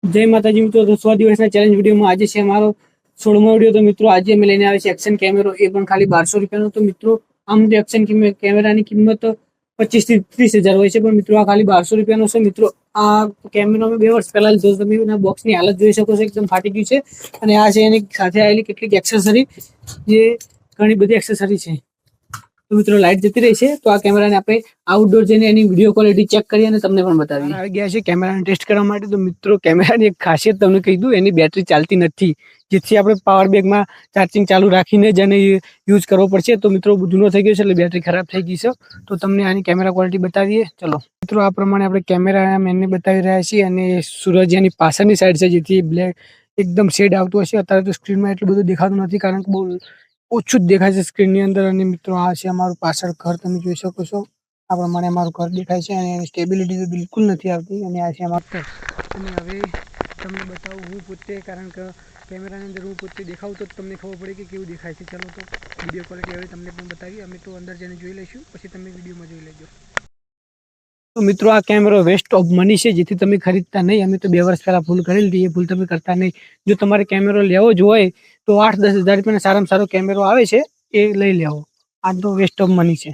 જય માતાજી મિત્રો, તો 100 દિવસના ચેલેન્જ વિડીયોમાં આજે છે અમારો 16મો વિડીયો। તો મિત્રો આજે અમે લઈને આવે છે એક્શન કેમેરો, એ પણ ખાલી 1200 રૂપિયાનો। તો મિત્રો આમ તો એક્શન કેમેરાની કિંમત 25 થી 30 હજાર હોય છે, પણ મિત્રો આ ખાલી 1200 રૂપિયાનો છે। મિત્રો આ કેમેરો અમે 2 વર્ષ પહેલા લીધો, તમે એના બોક્સની હાલત જોઈ શકો છો, એકદમ ફાટી ગયું છે। અને આ છે એની સાથે આવેલી કેટલીક એક્સેસરી, જે ઘણી બધી એક્સેસરી છે। તો મિત્રો લાઈટ જતી રહી છે, તો આ કેમેરાને આપણે આઉટડોર જઈને એની વિડીયો ક્વોલિટી ચેક કરી અને તમને પણ બતાવીએ। આવી ગયા છે કેમેરાને ટેસ્ટ કરવા માટે। તો મિત્રો કેમેરાની એક ખાસિયત તમને કહી દઉં, એની બેટરી ચાલતી નથી, જેથી આપણે પાવર બેગમાં ચાર્જિંગ ચાલુ રાખીને જ એને યુઝ કરવો પડશે। તો મિત્રો જૂનો થઈ ગયો છે એટલે બેટરી ખરાબ થઈ ગઈ છે। તો તમને આની કેમેરા ક્વોલિટી બતાવીએ, ચલો મિત્રો। આ પ્રમાણે આપણે કેમેરા મેનને બતાવી રહ્યા છીએ, અને સૂરજ એની પાછળની સાઈડ છે, જેથી બ્લેક એકદમ શેડ આવતું હશે। અત્યારે તો સ્ક્રીનમાં એટલું બધું દેખાતું નથી, કારણ કે બહુ ઓછું જ દેખાય છે સ્ક્રીનની અંદર। અને મિત્રો આ છે અમારું પાછળ ઘર, તમે જોઈ શકો છો। આ પ્રમાણે અમારું ઘર દેખાય છે, અને એની સ્ટેબિલિટી તો બિલકુલ નથી આવતી। અને આ છે અમારું, અને હવે તમને બતાવું હું પોતે, કારણ કે કેમેરાની અંદર હું પોતે દેખાવું તો તમને ખબર પડે કે કેવું દેખાય છે। ચાલો તો વિડીયો ક્વોલિટી હવે તમને પણ બતાવીએ। અમે તો અંદર જઈને જોઈ લઈશું, પછી તમે વિડીયોમાં જોઈ લેજો। તો મિત્રો આ કેમેરો વેસ્ટ ઓફ મની છે, જેથી તમે ખરીદતા નહીં। અમે તો 2 વર્ષ પહેલા ભૂલ કરેલી હતી, એ ભૂલ તમે કરતા નહીં। જો તમારે કેમેરો લેવો જ હોય તો 8-10 હજાર રૂપિયાનો સારામાં સારો કેમેરો આવે છે, એ લઈ લેવો। આ તો વેસ્ટ ઓફ મની છે।